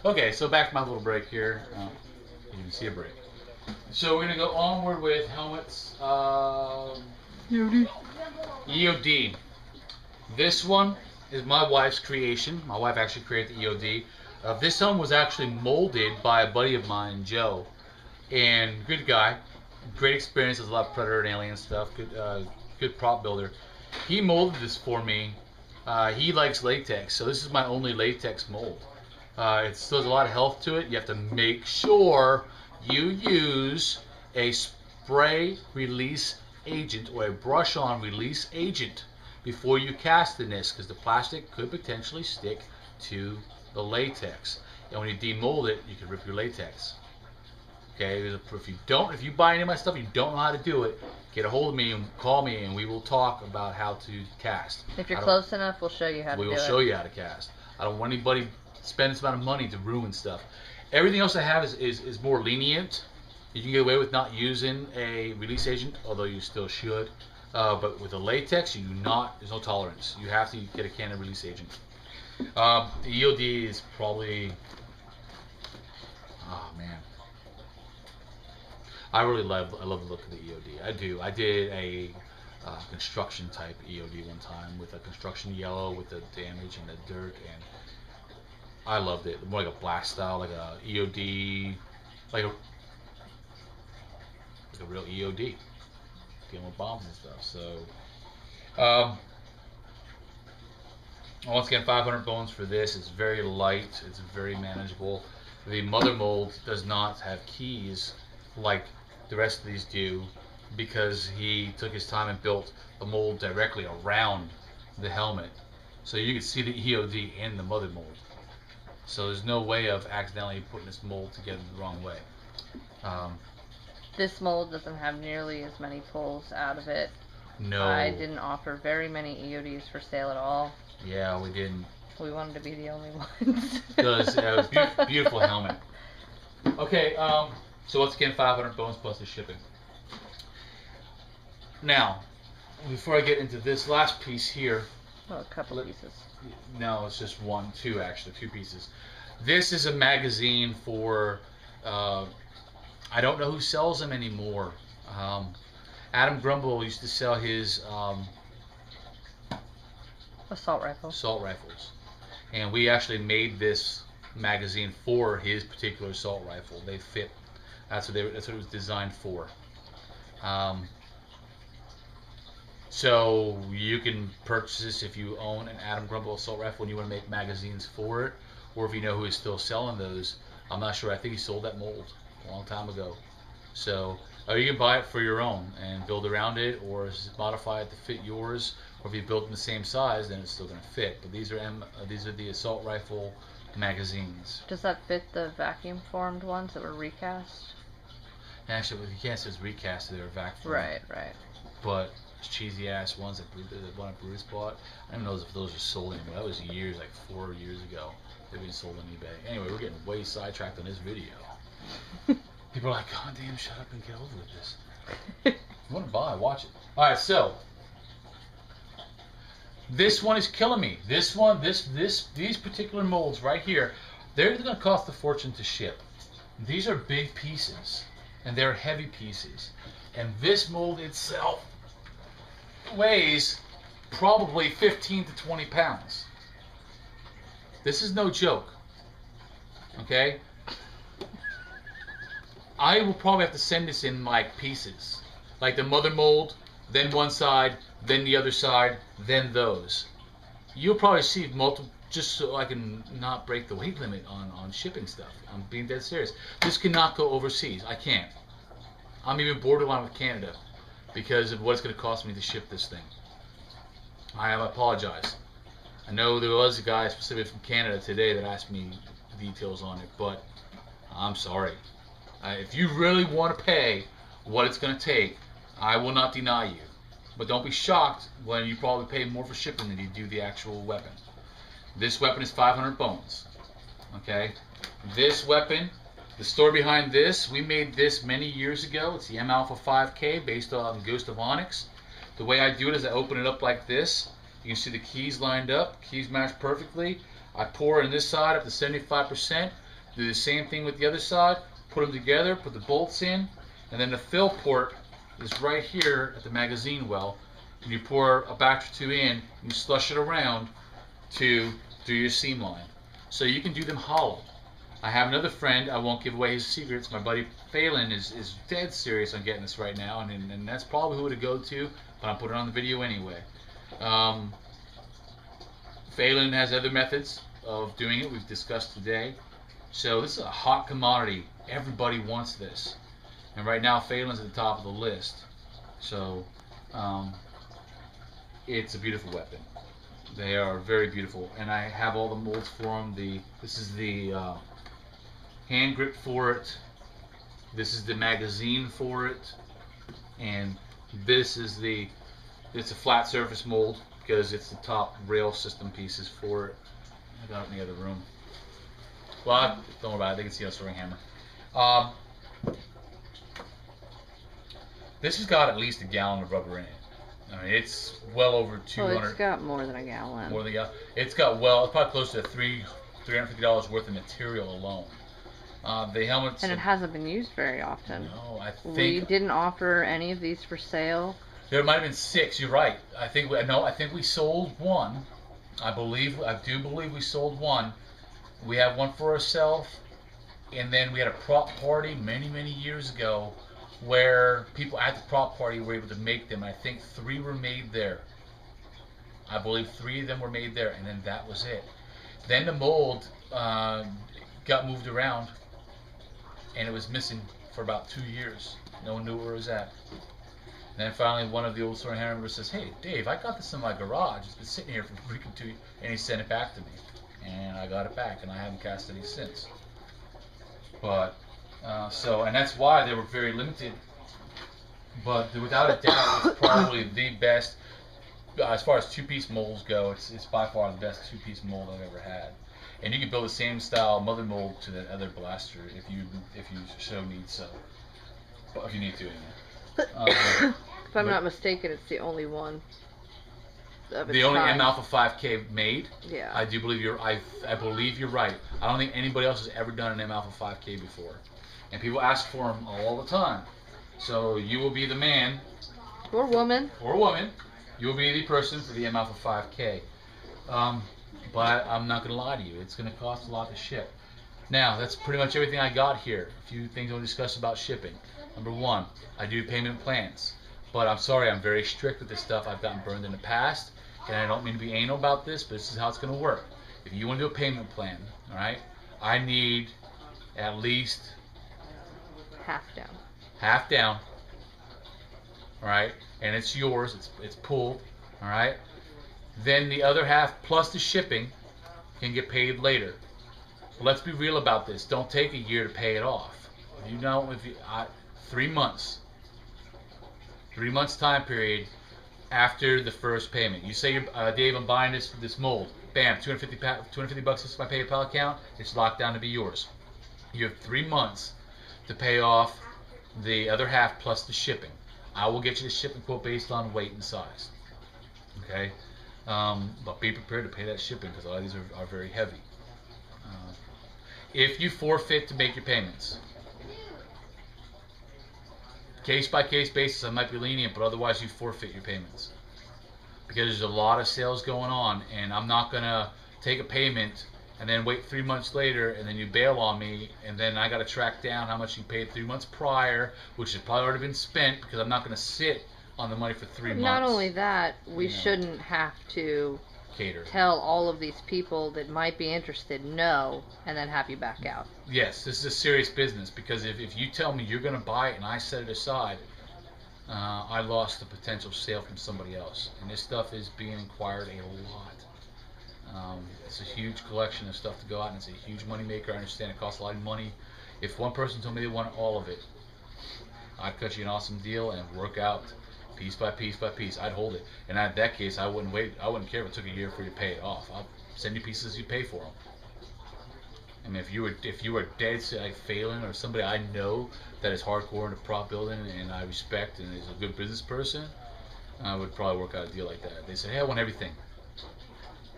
Okay, so back to my little break here. You can see a break. So we're gonna go onward with helmets. EOD. EOD. This one is my wife's creation. My wife actually created the EOD. This helmet was actually molded by a buddy of mine, Joe, and good guy, great experience. Does a lot of Predator and Alien stuff. Good prop builder. He molded this for me. He likes latex, so this is my only latex mold. It still has a lot of health to it. You have to make sure you use a spray release agent or a brush on release agent before you cast in this, because the plastic could potentially stick to the latex. And when you demold it, you can rip your latex. Okay, if you buy any of my stuff, you don't know how to do it, get a hold of me and call me, and we will talk about how to cast. If you're close enough, we'll show you how to do it. We will show you how to cast. I don't want anybody spend this amount of money to ruin stuff. Everything else I have is more lenient. You can get away with not using a release agent, although you still should. But with the latex, there's no tolerance. You have to get a Canon release agent. The EOD is probably, oh man, I love the look of the EOD. I do. I did a construction type EOD one time with a construction yellow with the damage and the dirt, and I loved it. More like a black style, like a EOD, like a real EOD, dealing with bombs and stuff. So, once again, 500 bones for this. It's very light. It's very manageable. The mother mold does not have keys like the rest of these do, because he took his time and built the mold directly around the helmet. So you can see the EOD in the mother mold. So there's no way of accidentally putting this mold together the wrong way. This mold doesn't have nearly as many pulls out of it. No. I didn't offer very many EODs for sale at all. Yeah, we didn't. We wanted to be the only ones. Because it was beautiful helmet. Okay, so once again, 500 bones plus the shipping. Now, before I get into this last piece here. Well, a couple of pieces. No, it's just two pieces. This is a magazine for, I don't know who sells them anymore. Adam Grumble used to sell his assault rifle. Assault rifles. And we actually made this magazine for his particular assault rifle. They fit. That's what it was designed for. So you can purchase this if you own an Adam Grumble assault rifle and you want to make magazines for it, or if you know who is still selling those. I'm not sure. I think he sold that mold a long time ago. So you can buy it for your own and build around it, or modify it to fit yours. Or if you build in the same size, then it's still going to fit. But these are the assault rifle magazines. Does that fit the vacuum formed ones that were recast? Actually, you can't say it's recast; they're vacuum. Right. But cheesy ass ones that one that Bruce bought. I don't know if those are sold anymore. That was years, like 4 years ago. They've been sold on eBay. Anyway, we're getting way sidetracked on this video. People are like, God damn, shut up and get over with this. If you want to buy, watch it. Alright, so this one is killing me. This one, these particular molds right here, they're going to cost a fortune to ship. These are big pieces, and they're heavy pieces. And this mold itself weighs probably 15 to 20 pounds. This is no joke. Okay? I will probably have to send this in like pieces. Like the mother mold, then one side, then the other side, then those. You'll probably see multiple, just so I can not break the weight limit on shipping stuff. I'm being dead serious. This cannot go overseas. I can't. I'm even borderline with Canada because of what it's going to cost me to ship this thing. I apologize. I know there was a guy specifically from Canada today that asked me details on it, but I'm sorry. If you really want to pay what it's going to take, I will not deny you. But don't be shocked when you probably pay more for shipping than you do the actual weapon. This weapon is 500 bones. Okay? This weapon, the story behind this, we made this many years ago. It's the M Alpha 5K based on Ghost of Onyx. The way I do it is I open it up like this. You can see the keys lined up. Keys match perfectly. I pour in this side up to 75%. Do the same thing with the other side. Put them together, put the bolts in, and then the fill port is right here at the magazine well. And you pour a batch or two in, and you slush it around to do your seam line. So you can do them hollow. I have another friend, I won't give away his secrets, my buddy Phelan is dead serious on getting this right now, and that's probably who to go to, but I'm putting it on the video anyway. Phelan has other methods of doing it we've discussed today. So this is a hot commodity. Everybody wants this. And right now Phelan's at the top of the list. So it's a beautiful weapon. They are very beautiful. And I have all the molds for them. This is the hand grip for it. This is the magazine for it. And this is it's a flat surface mold because it's the top rail system pieces for it. I got it in the other room. Well, don't worry about it. They can see a throwing hammer. This has got at least a gallon of rubber in it. I mean, it's well over 200. Well, it's got more than a gallon. More than a gallon. It's got it's probably close to $350 worth of material alone. The helmets. And it hasn't been used very often. No, I think we didn't offer any of these for sale. There might have been 6. You're right. I think we sold one. I do believe we sold one. We have one for ourselves, and then we had a prop party many years ago where people at the prop party were able to make them. I think 3 were made there. I believe 3 of them were made there, and then that was it. Then the mold got moved around, and it was missing for about 2 years. No one knew where it was at. And then finally, one of the old throwing hammer members says, "Hey, Dave, I got this in my garage. It's been sitting here for freaking 2 years," and he sent it back to me. And I got it back, and I haven't cast any since. But and that's why they were very limited. But without a doubt, it's probably the best as far as 2-piece molds go. It's by far the best 2-piece mold I've ever had. And you can build the same style mother mold to the other blaster if you so need so. But if you need to, anyway. If I'm not mistaken, it's the only one. The only M Alpha 5K made. Yeah. I do believe I believe you're right. I don't think anybody else has ever done an M Alpha 5K before, and people ask for them all the time. So you will be the man, or woman, You will be the person for the M Alpha 5K. But I'm not gonna lie to you. It's gonna cost a lot to ship. Now that's pretty much everything I got here. A few things I'll discuss about shipping. Number 1, I do payment plans. But I'm sorry, I'm very strict with this stuff. I've gotten burned in the past, and I don't mean to be anal about this, but this is how it's going to work. If you want to do a payment plan, all right, I need at least half down. Half down, all right, and it's yours. It's pooled, all right. Then the other half plus the shipping can get paid later. But let's be real about this. Don't take a year to pay it off. If 3 months. 3 months time period after the first payment. You say, Dave, I'm buying this mold. Bam, $250 is my PayPal account. It's locked down to be yours. You have 3 months to pay off the other half plus the shipping. I will get you the shipping quote based on weight and size. Okay, but be prepared to pay that shipping because a lot of these are very heavy. If you forfeit to make your payments, case-by-case basis, I might be lenient, but otherwise you forfeit your payments. Because there's a lot of sales going on, and I'm not going to take a payment and then wait 3 months later, and then you bail on me, and then I got to track down how much you paid 3 months prior, which has probably already been spent, because I'm not going to sit on the money for 3 months. Not only that, we shouldn't have to tell all of these people that might be interested no, and then have you back out. Yes, this is a serious business, because if you tell me you're going to buy it and I set it aside, I lost the potential sale from somebody else. And this stuff is being inquired a lot. It's a huge collection of stuff to go out, and it's a huge money maker. I understand it costs a lot of money. If one person told me they want all of it, I'd cut you an awesome deal and work out piece by piece by piece. I'd hold it. And in that case, I wouldn't wait. I wouldn't care if it took a year for you to pay it off. I'll send you pieces you pay for them. I mean, if you were dead set like Phelan or somebody I know that is hardcore into prop building and I respect and is a good business person, I would probably work out a deal like that. They said, "Hey, I want everything,"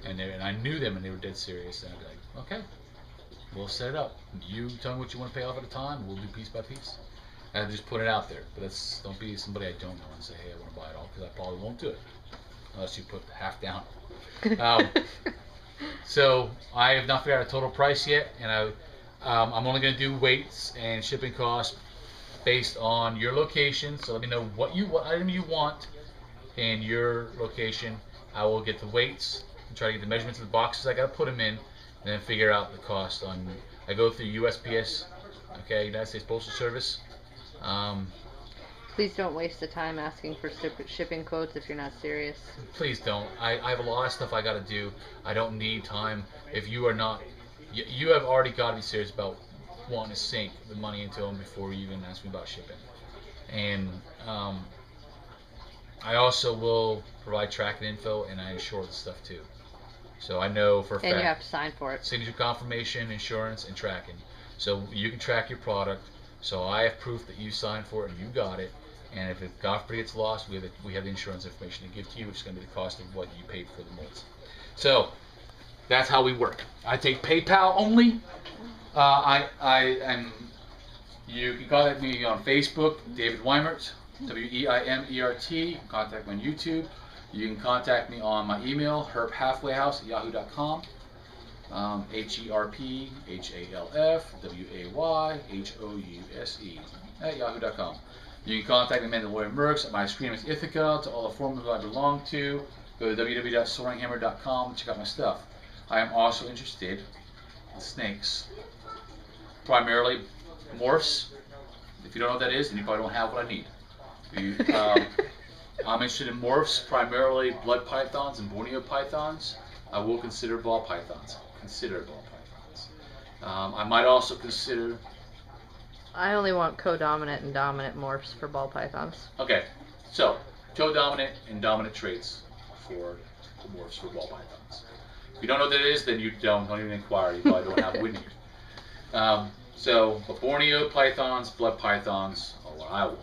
and I knew them and they were dead serious. And I'd be like, "Okay." We'll set it up. You tell me what you want to pay off at a time. We'll do piece by piece. And just put it out there. But don't be somebody I don't know and say, hey, I want to buy it all, because I probably won't do it unless you put half down. So I have not figured out a total price yet, and I'm only going to do weights and shipping costs based on your location. So let me know what item you want and your location. I will get the weights and try to get the measurements of the boxes I got to put them in, and then figure out the cost on. I go through USPS, okay, United States Postal Service. Please don't waste the time asking for shipping quotes if you're not serious. Please don't. I have a lot of stuff I got to do. I don't need time. If you are not, you have already got to be serious about wanting to sink the money into them before you even ask me about shipping. And I also will provide tracking info, and I insure the stuff too. So I know for a fact. And you have to sign for it. Signature confirmation, insurance, and tracking. So you can track your product. So I have proof that you signed for it and you got it. And if it God forbid gets lost, we have the insurance information to give to you, which is going to be the cost of what you paid for the molds. So that's how we work. I take PayPal only. You can contact me on Facebook, David Weimert, Weimert. You can contact me on YouTube. You can contact me on my email, herphalfwayhouse@yahoo.com. HERPHALFWAYHOUSE@yahoo.com. You can contact me, Mandalorian Mercs. My screen is Ithaca. To all the forums I belong to, go to www.soaringhammer.com and check out my stuff. I am also interested in snakes, primarily morphs. If you don't know what that is, then you probably don't have what I need. I'm interested in morphs, primarily blood pythons and Borneo pythons. I will consider ball pythons. I might also consider. I only want co-dominant and dominant morphs for ball pythons. Okay, so co-dominant and dominant traits for the morphs for ball pythons. If you don't know what that is, then you don't even inquire. You probably don't have what we need. So Borneo pythons, blood pythons are what I want,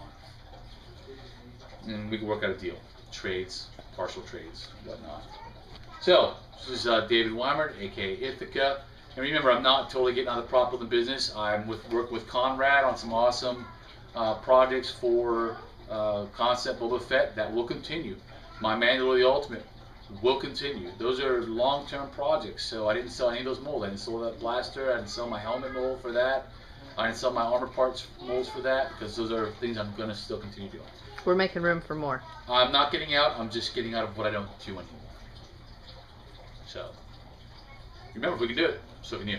and we can work out a deal. Trades, partial trades, whatnot. So this is David Weimert, aka Ithaca. And remember, I'm not totally getting out of the prop building business. I'm work with Conrad on some awesome projects for Concept Boba Fett that will continue. My Mandalore the Ultimate will continue. Those are long-term projects, so I didn't sell any of those molds. I didn't sell that blaster. I didn't sell my helmet mold for that. I didn't sell my armor parts molds for that, because those are things I'm going to still continue doing. We're making room for more. I'm not getting out. I'm just getting out of what I don't do anymore. So remember, if we can do it, so can you.